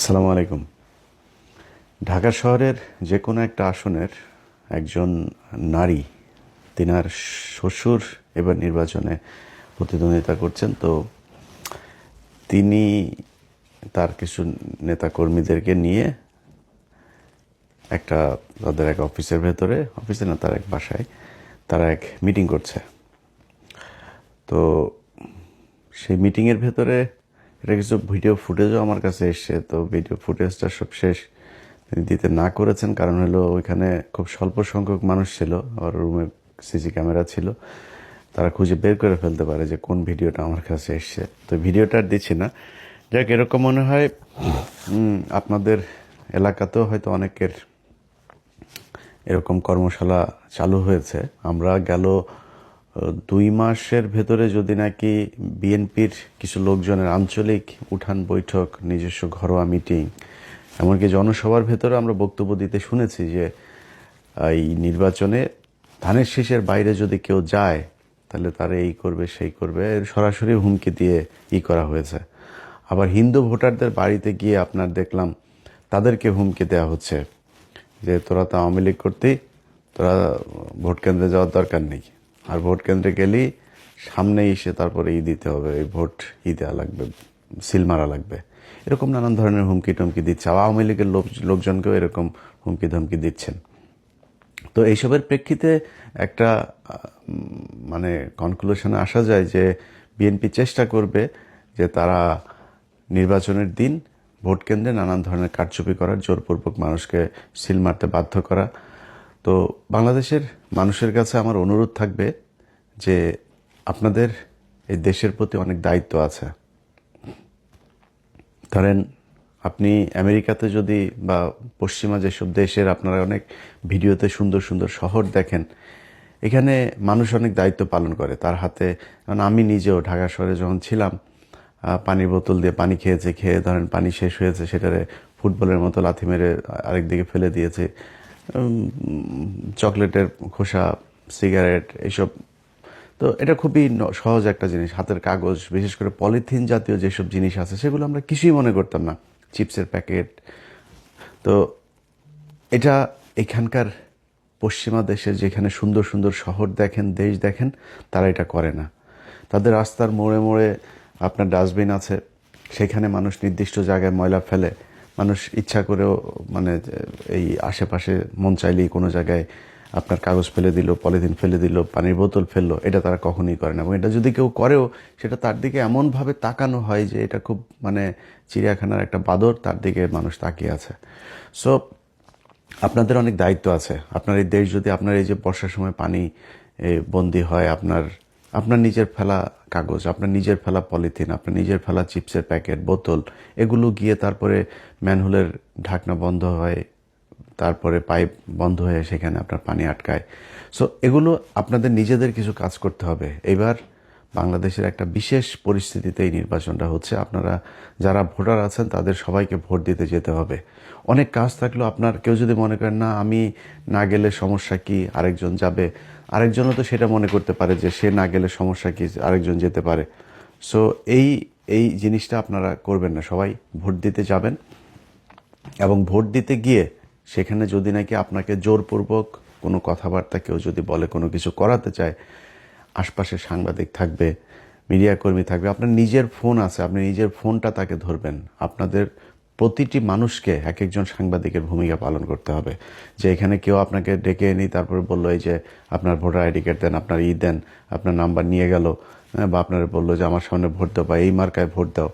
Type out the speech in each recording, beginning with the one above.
আসসালামু আলাইকুম। ঢাকা শহরের যে কোনো একটা আসনের একজন নারী, তিনার শ্বশুর এবার নির্বাচনে প্রতিদ্বন্দ্বিতা করছেন। তো তিনি তার কিছু নেতাকর্মীদেরকে নিয়ে তাদের এক অফিসের ভেতরে, অফিসে না, তার এক বাসায় তারা এক মিটিং করছে। তো সেই মিটিংয়ের ভেতরে এটা কিছু ভিডিও ফুটেজও আমার কাছে এসছে। তো ভিডিও ফুটেজটা সব শেষ তিনি দিতে না করেছেন, কারণ হলো ওইখানে খুব স্বল্প সংখ্যক মানুষ ছিল, আর রুমে সিসি ক্যামেরা ছিল, তারা খুঁজে বের করে ফেলতে পারে যে কোন ভিডিওটা আমার কাছে এসছে। তো ভিডিওটা আর দিচ্ছি না। যাক, এরকম মনে হয় আপনাদের এলাকাতেও হয়তো অনেকের এরকম কর্মশালা চালু হয়েছে। আমরা গেল 2 মাসের ভেতরে যদি নাকি বিএনপির কিছু লোকজনের আঞ্চলিক উঠান বৈঠক, নিজস্ব ঘরোয়া মিটিং, এমনকি জনসভার ভেতরে আমরা বক্তব্য দিতে শুনেছি যে এই নির্বাচনে ধানের শীষের বাইরে যদি কেউ যায় তাহলে তারা এই করবে সেই করবে, সরাসরি হুমকি দিয়ে করা হয়েছে। আবার হিন্দু ভোটারদের বাড়িতে গিয়ে আপনার দেখলাম তাদেরকে হুমকি দেওয়া হচ্ছে যে তোরা তো আওয়ামী লীগ করতেই, তোরা ভোট কেন্দ্রে যাওয়ার দরকার নেই, আর ভোট কেন্দ্রে গেলেই সামনে এসে তারপরে দিতে হবে, এই ভোট দেওয়া লাগবে, সিল মারা লাগবে, এরকম নানান ধরনের হুমকি টমকি দিচ্ছে। আওয়ামী লীগের লোকজনকেও এরকম হুমকি ধমকি দিচ্ছেন। তো এইসবের প্রেক্ষিতে একটা মানে কনক্লুশনে আসা যায় যে বিএনপি চেষ্টা করবে যে তারা নির্বাচনের দিন ভোট কেন্দ্রে নানান ধরনের কারচুপি করার, জোরপূর্বক মানুষকে সিল মারতে বাধ্য করা। তো বাংলাদেশের মানুষের কাছে আমার অনুরোধ থাকবে যে আপনাদের এই দেশের প্রতি অনেক দায়িত্ব আছে। ধরেন আপনি আমেরিকাতে যদি বা পশ্চিমা যেসব দেশের আপনারা অনেক ভিডিওতে সুন্দর সুন্দর শহর দেখেন, এখানে মানুষ অনেক দায়িত্ব পালন করে তার হাতে। কারণ আমি নিজেও ঢাকা শহরে যখন ছিলাম, পানির বোতল দিয়ে পানি খেয়ে ধরেন পানি শেষ হয়েছে, সেটারে ফুটবলের মতো লাথি মেরে আরেক দিকে ফেলে দিয়েছে। চকলেটের খোসা, সিগারেট, এইসব। তো এটা খুবই সহজ একটা জিনিস। হাতের কাগজ, বিশেষ করে পলিথিন জাতীয় যেসব জিনিস আছে সেগুলো আমরা কিছুই মনে করতাম না, চিপসের প্যাকেট। তো এটা এখানকার পশ্চিমা দেশের যেখানে সুন্দর সুন্দর শহর দেখেন, দেশ দেখেন, তারা এটা করে না। তাদের রাস্তার মোড়ে মোড়ে আপনার ডাস্টবিন আছে, সেখানে মানুষ নির্দিষ্ট জায়গায় ময়লা ফেলে। মানুষ ইচ্ছা করেও মানে এই আশেপাশে মন চাইলেই কোনো জায়গায় আপনার কাগজ ফেলে দিল, পলিথিন ফেলে দিল, পানির বোতল ফেললো, এটা তারা কখনোই করে না। এবং এটা যদি কেউ করেও সেটা তার দিকে এমনভাবে তাকানো হয় যে এটা খুব মানে চিড়িয়াখানার একটা বাঁদর, তার দিকে মানুষ তাকিয়ে আছে। সো আপনাদের অনেক দায়িত্ব আছে। আপনার এই দেশ যদি আপনার এই যে বর্ষার সময় পানি বন্দি হয়, আপনার নিজের ফেলা কাগজ, আপনার নিজের ফেলা পলিথিন, আপনার নিজের ফেলা চিপসের প্যাকেট, বোতল, এগুলো গিয়ে তারপরে ম্যানহোলের ঢাকনা বন্ধ হয়, তারপরে পাইপ বন্ধ হয়ে সেখানে আপনার পানি আটকায়। সো এগুলো আপনাদের নিজেদের কিছু কাজ করতে হবে। এবার বাংলাদেশের একটা বিশেষ পরিস্থিতিতে এই নির্বাচনটা হচ্ছে। আপনারা যারা ভোটার আছেন তাদের সবাইকে ভোট দিতে যেতে হবে। অনেক কাজ থাকলেও আপনার কেউ যদি মনে করেন না আমি না গেলে সমস্যা কি, আরেকজন যাবে, আরেকজনও তো সেটা মনে করতে পারে যে সে না গেলে সমস্যা কি, আরেকজন যেতে পারে। সো এই এই জিনিসটা আপনারা করবেন না, সবাই ভোট দিতে যাবেন। এবং ভোট দিতে গিয়ে সেখানে যদি নাকি আপনাকে জোরপূর্বক কোনো কথাবার্তা কেউ যদি বলে, কোনো কিছু করাতে চায়, আশপাশে সাংবাদিক থাকবে, মিডিয়া কর্মী থাকবে, আপনার নিজের ফোন আছে, আপনি নিজের ফোনটা তাকে ধরবেন। আপনাদের প্রতিটি মানুষকে এক একজন সাংবাদিকের ভূমিকা পালন করতে হবে। যে এখানে কেউ আপনাকে ডেকে এনে তারপরে বললো এই যে আপনার ভোটার আইডি কার্ড দেন, আপনার দেন, আপনার নাম্বার নিয়ে গেল, বা আপনার বললো যে আমার সামনে ভোট দাও বা এই মার্কায় ভোট দাও।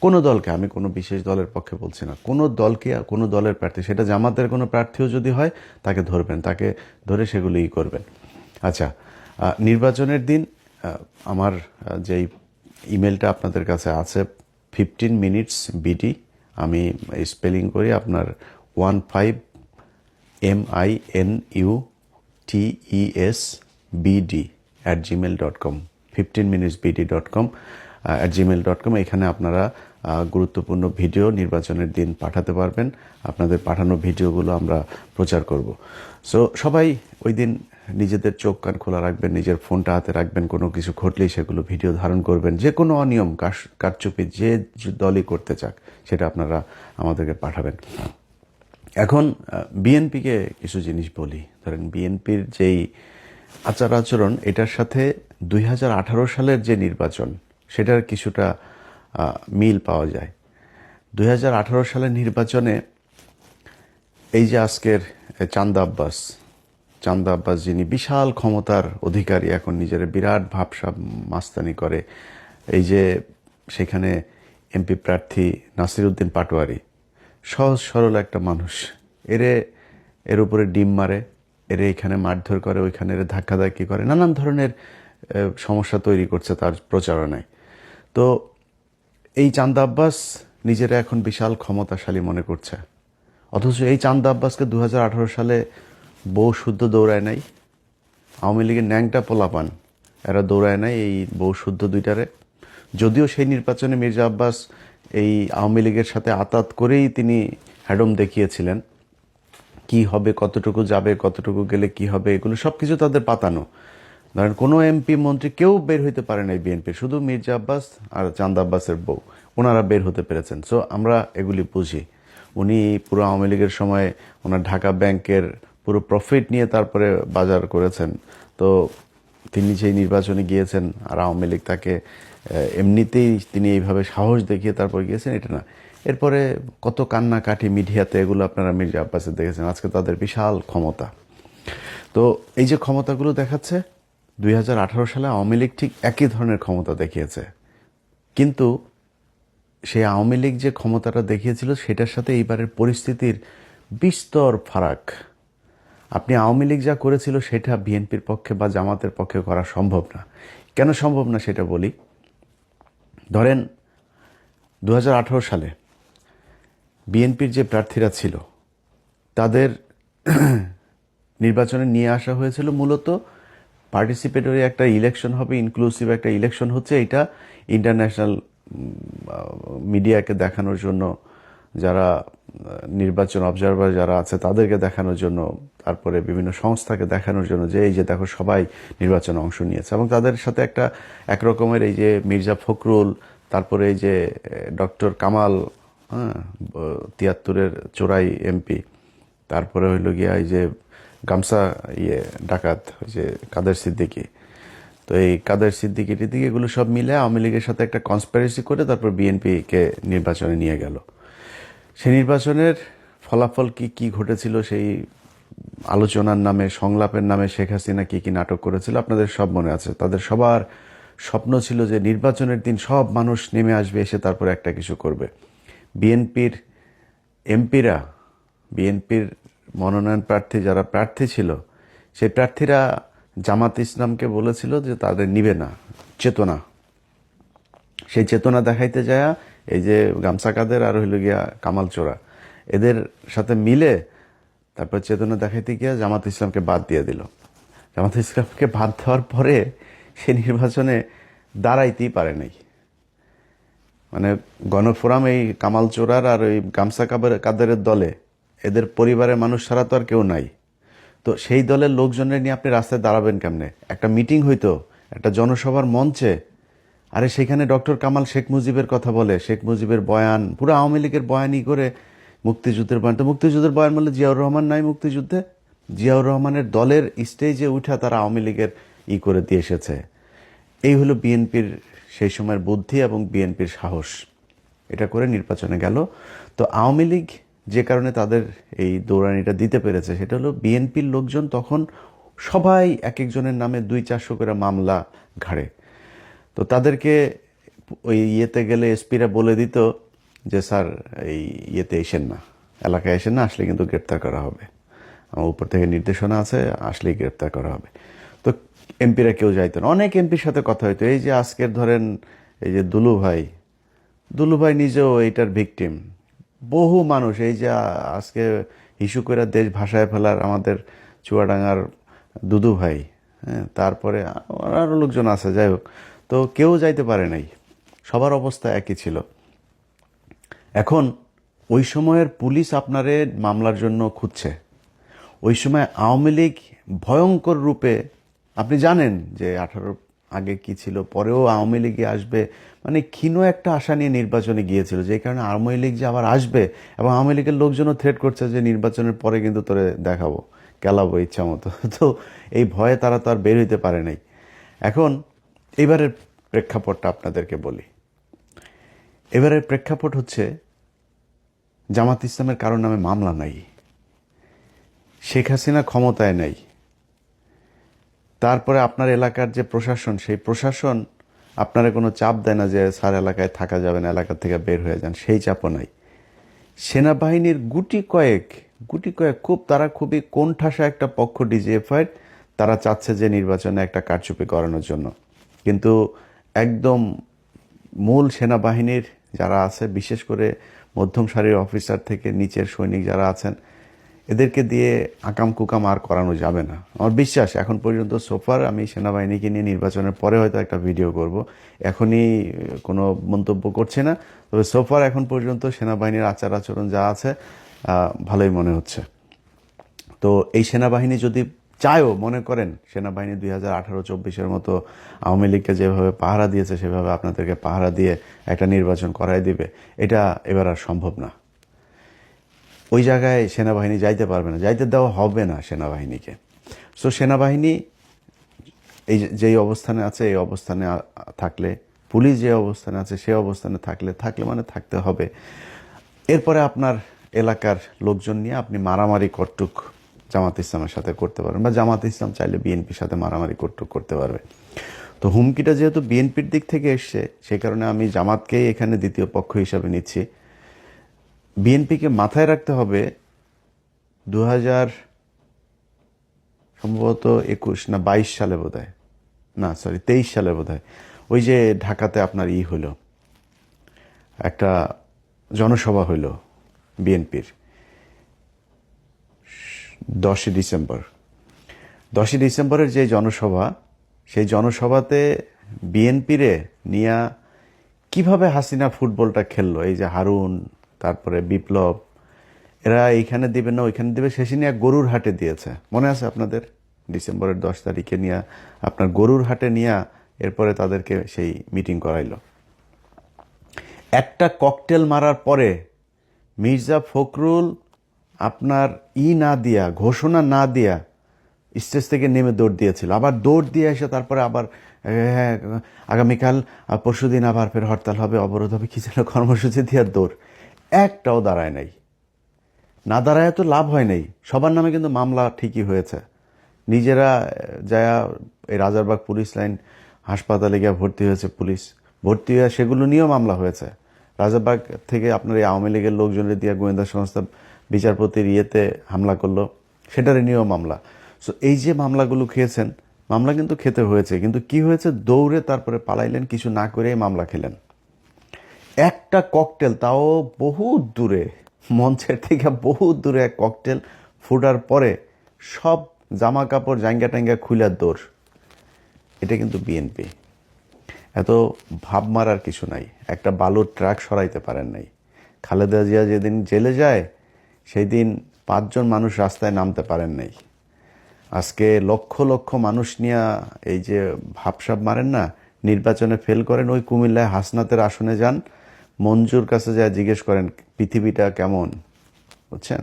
কোনো দলকে, আমি কোনো বিশেষ দলের পক্ষে বলছি না, কোনো দলকে, কোনো দলের প্রার্থী, সেটা জামাতের কোনো প্রার্থীও যদি হয় তাকে ধরবেন, তাকে ধরে সেগুলোই করবেন। আচ্ছা, নির্বাচনের দিন আমার যেই ইমেলটা আপনাদের কাছে আছে 15 মিনিটস বিডি, আমি স্পেলিং করি আপনার 15minutesbd@gmail.com, 15minutesbd.com @gmail.com। এখানে আপনারা গুরুত্বপূর্ণ ভিডিও নির্বাচনের দিন পাঠাতে পারবেন। আপনাদের পাঠানো ভিডিওগুলো আমরা প্রচার করব। সো সবাই ওই দিন নিজেদের চোখ কান খোলা রাখবেন, নিজের ফোনটা হাতে রাখবেন, কোনো কিছু ঘটলেই সেগুলো ভিডিও ধারণ করবেন। যে কোনো অনিয়ম কারচুপি যে দলই করতে চাক সেটা আপনারা আমাদেরকে পাঠাবেন। এখন বিএনপিকে কিছু জিনিস বলি। ধরেন বিএনপির যেই আচার আচরণ, এটার সাথে 2018 সালের যে নির্বাচন সেটার কিছুটা মিল পাওয়া যায়। 2018 সালের নির্বাচনে এই যে আজকের চান্দা আব্বাস যিনি বিশাল ক্ষমতার অধিকারী, এখন নিজের বিরাট ভাবসাব মাস্তানি করে, এই যে সেখানে এমপি প্রার্থী নাসির উদ্দিন পাটোয়ারি, সহজ সরল একটা মানুষ, এর উপরে ডিম মারে, এখানে মারধর করে, ওইখানে ধাক্কাধাক্কি করে, নানান ধরনের সমস্যা তৈরি করছে তার প্রচারণায়। তো এই চান্দা আব্বাস নিজেরা এখন বিশাল ক্ষমতাশালী মনে করছে, অথচ এই চান্দা আব্বাসকে 2018 সালে বউ শুদ্ধ দৌড়ায় নাই। আওয়ামী লীগের ন্যাংটা পোলাপান এরা দৌড়ায় নাই এই বউ শুদ্ধ দুইটারে। যদিও সেই নির্বাচনে মির্জা আব্বাস এই আওয়ামী লীগের সাথে আতাত করেই তিনি হ্যাডম দেখিয়েছিলেন, কি হবে, কতটুকু যাবে, কতটুকু গেলে কি হবে, এগুলো সব কিছু তাদের পাতানো। ধরেন কোনো এমপি মন্ত্রী কেউ বের হইতে পারে নাই বিএনপির, শুধু মির্জা আব্বাস আর চান্দা আব্বাসের বউ, ওনারা বের হতে পেরেছেন। সো আমরা এগুলি বুঝি। উনি পুরো আওয়ামী লীগের সময় ওনার ঢাকা ব্যাংকের পুরো প্রফিট নিয়ে তারপরে বাজার করেছেন। তো তিনি যেই নির্বাচনে গিয়েছেন আর আওয়ামী লীগ তাকে এমনিতেই তিনি এইভাবে সাহস দেখিয়ে তারপর গিয়েছেন, এটা না। এরপরে কত কান্নাকাটি মিডিয়াতে, এগুলো আপনারা মির্জা আব্বাসের দেখেছেন। আজকে তাদের বিশাল ক্ষমতা। তো এই যে ক্ষমতাগুলো দেখাচ্ছে, 2018 সালে আওয়ামী লীগ ঠিক একই ধরনের ক্ষমতা দেখিয়েছে, কিন্তু সেই আওয়ামী লীগ যে ক্ষমতাটা দেখিয়েছিল সেটার সাথে এইবারের পরিস্থিতির বিস্তর ফারাক। আপনি আওয়ামী লীগ যা করেছিল সেটা বিএনপির পক্ষে বা জামাতের পক্ষে করা সম্ভব না। কেন সম্ভব না সেটা বলি। ধরেন 2018 সালে বিএনপির যে প্রার্থীরা ছিল তাদের নির্বাচনে নিয়ে আসা হয়েছিল মূলত পার্টিসিপেটরি একটা ইলেকশন হবে, ইনক্লুসিভ একটা ইলেকশন হচ্ছে, এটা ইন্টারন্যাশনাল মিডিয়াকে দেখানোর জন্য, যারা নির্বাচন অবজারভার যারা আছে তাদেরকে দেখানোর জন্য, তারপরে বিভিন্ন সংস্থাকে দেখানোর জন্য যে এই যে দেখো সবাই নির্বাচনে অংশ নিয়েছে। এবং তাদের সাথে একটা একরকমের এই যে মির্জা ফখরুল, তারপরে এই যে ডক্টর কামাল, 73-এর চোরাই এমপি, তারপরে হইল গিয়া এই যে গামছা ডাকাত, ওই যে কাদের সিদ্দিকী, তো এই কাদের সিদ্দিকী টিদ্দিকী এগুলো সব মিলে আওয়ামী লীগের সাথে একটা কনস্পিরেসি করে তারপর বিএনপিকে নির্বাচনে নিয়ে গেল। সেই নির্বাচনের ফলাফল কি ঘটেছিল, সেই আলোচনার নামে, সংলাপের নামে শেখ হাসিনা কি নাটক করেছিল আপনাদের সব মনে আছে। তাদের সবার স্বপ্ন ছিল যে নির্বাচনের দিন সব মানুষ নেমে আসবে, এসে তারপরে একটা কিছু করবে। বিএনপির এমপিরা, বিএনপির মনোনয়ন প্রার্থী যারা প্রার্থী ছিল, সেই প্রার্থীরা জামাত ইসলামকে বলেছিল যে তাদের নিবে না, চেতনা, সেই চেতনা দেখাইতে যায় এই যে গামছা কাদের আর হইল গিয়া কামাল চোরা, এদের সাথে মিলে তারপর চেতনা দেখাইতে গিয়া জামাত ইসলামকে বাদ দিয়ে দিল। জামাত ইসলামকে বাদ দেওয়ার পরে সে নির্বাচনে দাঁড়াইতেই পারে নাই। মানে গণফোরাম এই কামাল চোরার আর ওই গামছা কাদেরের দলে এদের পরিবারের মানুষ ছাড়া তো আর কেউ নাই। তো সেই দলের লোকজনের নিয়ে আপনি রাস্তায় দাঁড়াবেন কেমনে? একটা মিটিং হইতো একটা জনসভার মঞ্চে, আরে সেখানে ডক্টর কামাল শেখ মুজিবের কথা বলে, শেখ মুজিবের বয়ান, পুরো আওয়ামী লীগের বয়ানই করে, মুক্তিযুদ্ধের বয়ান। তো মুক্তিযুদ্ধের বয়ান বললে জিয়াউর রহমান নাই মুক্তিযুদ্ধে, জিয়াউর রহমানের দলের স্টেজে উঠা তারা আওয়ামী লীগের করে দিয়ে এসেছে। এই হলো বিএনপির সেই সময়ের বুদ্ধি এবং বিএনপির সাহস। এটা করে নির্বাচনে গেল। তো আওয়ামী লীগ যে কারণে তাদের এই দৌড়ানিটা দিতে পেরেছে সেটা হলো বিএনপির লোকজন তখন সবাই এক একজনের নামে 200-400 করে মামলা ঘাড়ে। তো তাদেরকে ওই গেলে এসপিরা বলে দিত যে স্যার এই এসেন না, এলাকায় এসেন না, আসলে কিন্তু গ্রেপ্তার করা হবে, আমার উপর থেকে নির্দেশনা আছে, আসলেই গ্রেপ্তার করা হবে। তো এমপিরা কেউ যাইতো না। অনেক এমপির সাথে কথা হইতো। এই যে আজকের ধরেন এই যে দুলু ভাই নিজেও এইটার ভিকটিম। বহু মানুষ এই যে আজকে ইস্যু করে দেশ ভাসায় ফেলার আমাদের চুয়াডাঙ্গার দুদু ভাই, হ্যাঁ, তারপরে আরও লোকজন আছে, যাই হোক, তো কেউ যাইতে পারে নাই, সবার অবস্থা একই ছিল। এখন ওই সময়ের পুলিশ আপনারে মামলার জন্য খুঁজছে। ওই সময় আওয়ামী লীগ ভয়ঙ্কর রূপে, আপনি জানেন যে 18 আগে কি ছিল, পরেও আওয়ামী লীগে আসবে, মানে ক্ষীণ একটা আশা নিয়ে নির্বাচনে গিয়েছিল, যে কারণে আওয়ামী লীগ যে আবার আসবে, এবং আওয়ামী লীগের লোকজনও থ্রেট করছে যে নির্বাচনের পরে কিন্তু তোরে দেখাবো, কেলাবো ইচ্ছা মতো। তো এই ভয়ে তারা তো আর বের হইতে পারে নাই। এখন এবারের প্রেক্ষাপটটা আপনাদেরকে বলি। এবারের প্রেক্ষাপট হচ্ছে, জামাত ইসলামের কারো নামে মামলা নাই, শেখ হাসিনা ক্ষমতায় নাই, তারপরে আপনার এলাকার যে প্রশাসন, সেই প্রশাসন আপনারা কোনো চাপ দেয় না যে স্যার এলাকায় থাকা যাবে না, এলাকা থেকে বের হয়ে যান, সেই চাপও নাই। সেনাবাহিনীর গুটি কয়েক তারা খুবই কোণঠাসা একটা পক্ষ ডিজিএফআই, তারা চাচ্ছে যে নির্বাচনে একটা কারচুপি করানোর জন্য। কিন্তু একদম মূল সেনাবাহিনীর যারা আছে, বিশেষ করে মধ্যম সারির অফিসার থেকে নিচের সৈনিক যারা আছেন, এদেরকে দিয়ে আকাম কুকাম আর করানো যাবে না। আমার বিশ্বাস এখন পর্যন্ত সোফার, আমি সেনাবাহিনীকে নিয়ে নির্বাচনের পরে হয়তো একটা ভিডিও করব, এখনই কোনো মন্তব্য করছি না, তবে সোফার এখন পর্যন্ত সেনাবাহিনীর আচার আচরণ যা আছে ভালোই মনে হচ্ছে। তো এই সেনাবাহিনী যদি চায়ও, মনে করেন সেনাবাহিনী 2018-24 মতো আওয়ামী লীগকে যেভাবে পাহারা দিয়েছে সেভাবে আপনাদেরকে পাহারা দিয়ে একটা নির্বাচন করাই দিবে, এটা এবার আর সম্ভব না। ওই জায়গায় সেনাবাহিনী যাইতে পারবে না, যাইতে দেওয়া হবে না সেনাবাহিনীকে। সো সেনাবাহিনী এই যেই অবস্থানে আছে, এই অবস্থানে থাকলে, পুলিশ যে অবস্থানে আছে সে অবস্থানে থাকলে মানে থাকতে হবে। এরপরে আপনার এলাকার লোকজন নিয়ে আপনি মারামারি কটুক জামাত ইসলামের সাথে করতে পারবেন, বা জামাত ইসলাম চাইলে বিএনপির সাথে মারামারি কটুক করতে পারবে। তো হুমকিটা যেহেতু বিএনপির দিক থেকে এসছে, সেই কারণে আমি জামাতকেই এখানে দ্বিতীয় পক্ষ হিসাবে নিচ্ছি। বিএনপিকে মাথায় রাখতে হবে, 2000 সম্ভবত 21 না 22 সালে বোধহয়, না সরি 23 সালে বোধহয়, ওই যে ঢাকাতে আপনার হলো, একটা জনসভা হইল বিএনপির 10ই ডিসেম্বরের যে জনসভা, সেই জনসভাতে বিএনপিরে নিয়া কিভাবে হাসিনা ফুটবলটা খেললো, এই যে হারুন, তারপরে বিপ্লব, এরা এইখানে দিবে না ওইখানে দিবে, শেষে নিয়ে গরুর হাটে দিয়েছে, মনে আছে আপনাদের? ডিসেম্বরের 10 তারিখে নিয়ে আপনার গরুর হাটে নিয়ে এরপরে তাদেরকে সেই মিটিং করাইলো। একটা ককটেল মারার পরে মির্জা ফখরুল আপনার না দিয়া, ঘোষণা না দিয়া স্টেজ থেকে নেমে দৌড় দিয়েছিল, আবার দৌড় দিয়ে এসে তারপরে আবার হ্যাঁ আগামীকাল পরশুদিন আবার ফের হরতাল হবে, অবরোধ হবে, কি যেন কর্মসূচি দিয়ে দৌড়, একটাও দাঁড়ায় নাই। না দাঁড়ায় তো লাভ হয় নাই, সবার নামে কিন্তু মামলা ঠিকই হয়েছে। নিজেরা যায়া এই রাজারবাগ পুলিশ লাইন হাসপাতালে গিয়ে ভর্তি হয়েছে পুলিশ, ভর্তি হয়ে সেগুলো নিয়েও মামলা হয়েছে। রাজারবাগ থেকে আপনার এই আওয়ামী লীগের লোকজনের দিয়ে গোয়েন্দা সংস্থা বিচারপতির হামলা করলো, সেটার নিয়েও মামলা। সো এই যে মামলাগুলো খেয়েছেন, মামলা কিন্তু খেতে হয়েছে, কিন্তু কি হয়েছে, দৌড়ে তারপরে পালাইলেন, কিছু না করেই মামলা খেলেন। একটা ককটেল, তাও বহুত দূরে, মঞ্চের থেকে বহুত দূরে এক ককটেল ফুটার পরে সব জামা কাপড় জাঙ্গা টাঙ্গা খুলার দৌড়। এটা কিন্তু বিএনপি। এত ভাব মারার কিছু নাই, একটা বালুর ট্রাক সরাইতে পারেন নাই। খালেদা জিয়া যেদিন জেলে যায় সেই দিন 5 জন মানুষ রাস্তায় নামতে পারেন নাই। আজকে লক্ষ লক্ষ মানুষ নিয়ে এই যে ভাবসাব মারেন না, নির্বাচনে ফেল করেন, ওই কুমিল্লায় হাসনাতের আসনে যান, মঞ্জুর কাছে যা জিজ্ঞেস করেন পৃথিবীটা কেমন, বুঝছেন?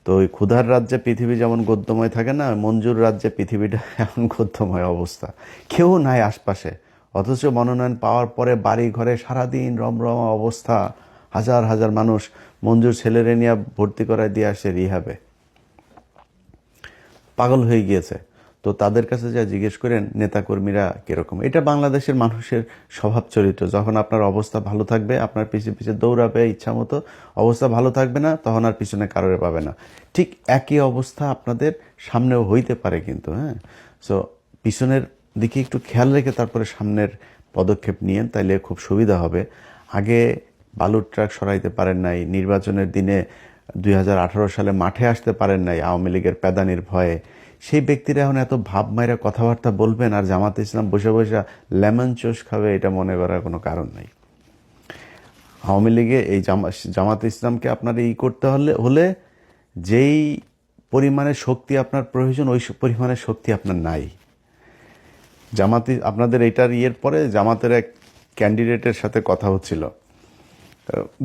তো ওই ক্ষুধার রাজ্যে পৃথিবী যেমন গদ্যময় থাকে না, মঞ্জুর রাজ্যে পৃথিবীটা এমন গদ্যময় অবস্থা, কেউ নাই আশপাশে, অথচ মনোনয়ন পাওয়ার পরে বাড়ি ঘরে সারাদিন রমরমা অবস্থা, হাজার হাজার মানুষ মঞ্জুর ছেলেরে নিয়ে ভর্তি করায় দিয়ে আসে রিহাবে, পাগল হয়ে গিয়েছে। তো তাদের কাছে যা জিজ্ঞেস করেন নেতাকর্মীরা কিরকম, এটা বাংলাদেশের মানুষের স্বভাব চরিত্র। যখন আপনার অবস্থা ভালো থাকবে আপনার পিছিয়ে পিছিয়ে দৌড়াবে ইচ্ছা মতো, অবস্থা ভালো থাকবে না তখন আর পিছনে কারোরে পাবে না। ঠিক একই অবস্থা আপনাদের সামনেও হইতে পারে কিন্তু, হ্যাঁ। সো পিছনের দিকে একটু খেয়াল রেখে তারপরে সামনের পদক্ষেপ নিয়েন, তাইলে খুব সুবিধা হবে। আগে বালুর ট্রাক সরাইতে পারেন নাই, নির্বাচনের দিনে 2018 সালে মাঠে আসতে পারেন নাই আওয়ামী লীগের প্যাদানির ভয়ে, সেই ব্যক্তিরা এখন এত ভাব মাইরা কথাবার্তা বলবেন আর জামাতে ইসলাম বসে বসে লেমন চোষ খাবে, এটা মনে করার কোনো কারণ নাই। আওয়ামী লীগে এই জামাত ইসলামকে আপনার করতে হলে যেই পরিমাণের শক্তি আপনার প্রয়োজন ওই পরিমাণের শক্তি আপনার নাই। আপনাদের এইটার পরে জামাতের এক ক্যান্ডিডেটের সাথে কথা হচ্ছিল,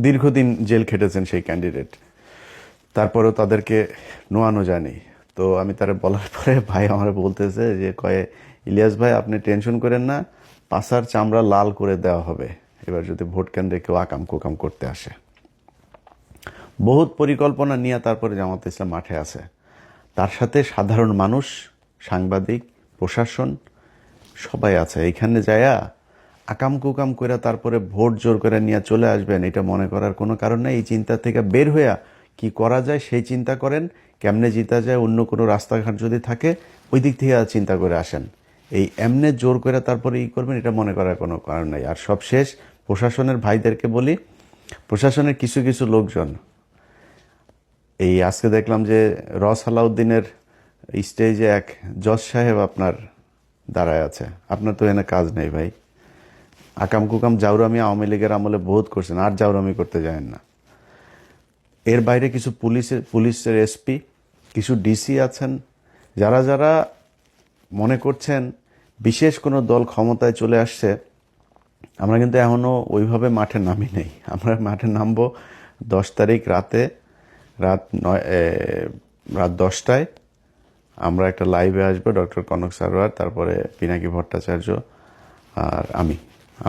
দীর্ঘদিন জেল খেটেছেন সেই ক্যান্ডিডেট, তারপরেও তাদেরকে নোয়ানো যায়নি। তো আমি তারা বলার পরে ভাই আমার বলতেছে যে ইলিয়াস ভাই আপনি টেনশন করেন না, পাছার চামড়া লাল করে দেওয়া হবে এবার যদি ভোট কেন্দ্রে কেউ আকাম কুকাম করতে আসে। বহুত পরিকল্পনা নিয়ে তারপরে জামাত ইসলাম মাঠে আছে, তার সাথে সাধারণ মানুষ, সাংবাদিক, প্রশাসন সবাই আছে। এইখানে যায়া আকাম কুকাম করে তারপরে ভোট জোর করে নিয়ে চলে আসবেন এটা মনে করার কোনো কারণ নেই। এই চিন্তা থেকে বের হইয়া কি করা যায় সেই চিন্তা করেন, কেমনে জিতা যায়, অন্য কোনো রাস্তাঘাট যদি থাকে ওই দিক থেকে চিন্তা করে আসেন। এই এমনে জোর করে তারপরে করবেন এটা মনে করার কোনো কারণ নেই। আর সব শেষ প্রশাসনের ভাইদেরকে বলি, প্রশাসনের কিছু কিছু লোকজন এই আজকে দেখলাম যে সালাউদ্দিনের স্টেজে এক জজ সাহেব আপনার দাঁড়ায় আছে। আপনার তো এনে কাজ নেই ভাই, আকাম কুকাম জাউরামি আওয়ামী লীগের আমলে বহুত করছেন, আর জাউরামি করতে যায়েন না। এর বাইরে কিছু পুলিশের এসপি, কিছু ডিসি আছেন, যারা যারা মনে করছেন বিশেষ কোনো দল ক্ষমতায় চলে আসছে। আমরা কিন্তু এখনও ওইভাবে মাঠে নামি নেই। আমরা মাঠে নামবো 10 তারিখ রাত 10টায় আমরা একটা লাইভে আসবো, ডক্টর কনক সারোয়ার, তারপরে পিনাকি ভট্টাচার্য আর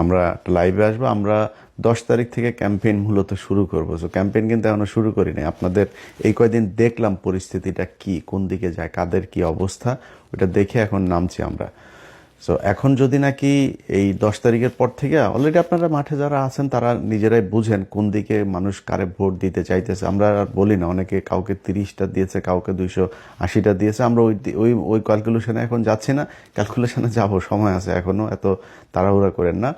আমরা একটা লাইভে আসবো। আমরা 10 তারিখ থেকে ক্যাম্পেইন মূলত শুরু করবো। সো ক্যাম্পেইন কিন্তু এখনো শুরু করিনি। আপনাদের এই কয়দিন দেখলাম পরিস্থিতিটা কি, কোন দিকে যায়, কাদের কি অবস্থা, ওটা দেখে এখন নামছি আমরা। সো এখন যদি নাকি এই 10 তারিখের পর থেকে অলরেডি আপনারা মাঠে যারা আছেন তারা নিজেরাই বুঝেন কোন দিকে মানুষ কারে ভোট দিতে চাইতেছে। আমরা আর বলি না, অনেকে কাউকে 30টা দিয়েছে, কাউকে 280টা দিয়েছে। আমরা ওই ক্যালকুলেশনে এখন যাচ্ছি না, ক্যালকুলেশনে যাব, সময় আছে এখনো, এত তাড়াহুড়া করেন না।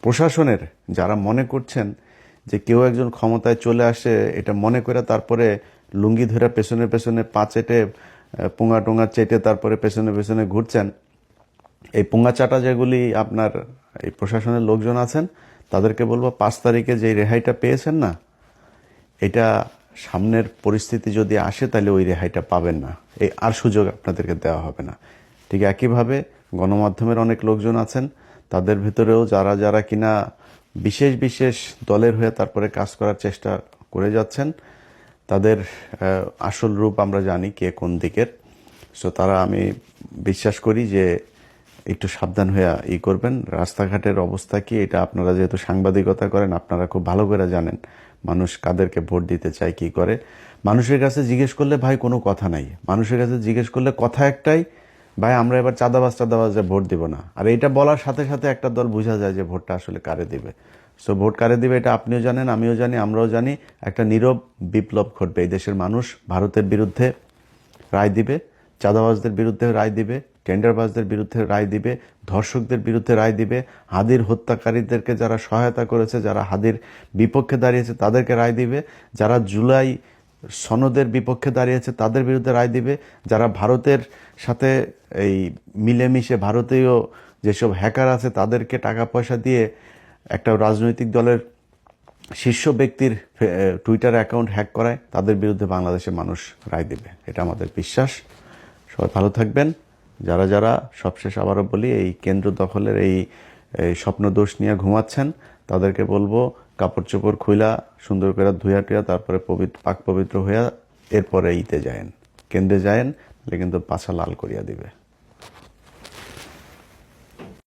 প্রশাসনের যারা মনে করছেন যে কেউ একজন ক্ষমতায় চলে আসে এটা মনে করে তারপরে লুঙ্গি ধরে পেছনে পেছনে পা চেটে পোঙা টোঙা চেটে তারপরে পেছনে পেছনে ঘুরছেন, এই পোঙা চাটা যেগুলি আপনার এই প্রশাসনের লোকজন আছেন তাদেরকে বলবো 5 তারিখে যে রেহাইটা পেয়েছেন না, এটা সামনের পরিস্থিতি যদি আসে তাহলে ওই রেহাইটা পাবেন না, এই আর সুযোগ আপনাদেরকে দেওয়া হবে না। ঠিক একইভাবে গণমাধ্যমের অনেক লোকজন আছেন, তাদের ভিতরেও যারা যারা কিনা বিশেষ বিশেষ দলের হয়ে তারপরে কাজ করার চেষ্টা করে যাচ্ছেন, তাদের আসল রূপ আমরা জানি কে কোন দিকের। সো তারা আমি বিশ্বাস করি যে একটু সাবধান হয়ে করবেন। রাস্তাঘাটের অবস্থা কি এটা আপনারা যেহেতু সাংবাদিকতা করেন আপনারা খুব ভালো করে জানেন মানুষ কাদেরকে ভোট দিতে চায়, কি করে। মানুষের কাছে জিজ্ঞেস করলে ভাই কোনো কথা নাই, মানুষের কাছে জিজ্ঞেস করলে কথা একটাই, ভাই আমরা এবার চাঁদাবাজে ভোট দিব না। আর এইটা বলার সাথে সাথে একটা দল বোঝা যায় যে ভোটটা আসলে কারে দিবে। সো ভোট কারে দিবে এটা আপনিও জানেন, আমিও জানি, আমরাও জানি। একটা নীরব বিপ্লব ঘটবে, এই দেশের মানুষ ভারতের বিরুদ্ধে রায় দিবে, চাঁদাবাজদের বিরুদ্ধে রায় দিবে, টেন্ডারবাজদের বিরুদ্ধে রায় দিবে, ধর্ষকদের বিরুদ্ধে রায় দিবে, হাদির হত্যাকারীদেরকে যারা সহায়তা করেছে, যারা হাদির বিপক্ষে দাঁড়িয়েছে তাদেরকে রায় দিবে, যারা জুলাই সনদের বিপক্ষে দাঁড়িয়েছে তাদের বিরুদ্ধে রায় দিবে, যারা ভারতের সাথে এই মিলেমিশে ভারতীয় যেসব হ্যাকার আছে তাদেরকে টাকা পয়সা দিয়ে একটা রাজনৈতিক দলের শীর্ষ ব্যক্তির টুইটার অ্যাকাউন্ট হ্যাক করায় তাদের বিরুদ্ধে বাংলাদেশের মানুষ রায় দেবে, এটা আমাদের বিশ্বাস। সবাই ভালো থাকবেন। যারা যারা সবশেষ আবারও বলি এই কেন্দ্র দখলের এই স্বপ্ন দোষ নিয়ে ঘুমাচ্ছেন তাদেরকে বলবো কাপড় চোপড় খুইলা সুন্দর করে ধুয়া টুয়া তারপরে পাক পবিত্র হইয়া এরপরে যায়েন, কেন্দ্রে যায়েন, তাহলে কিন্তু পাছা লাল করিয়া দিবে।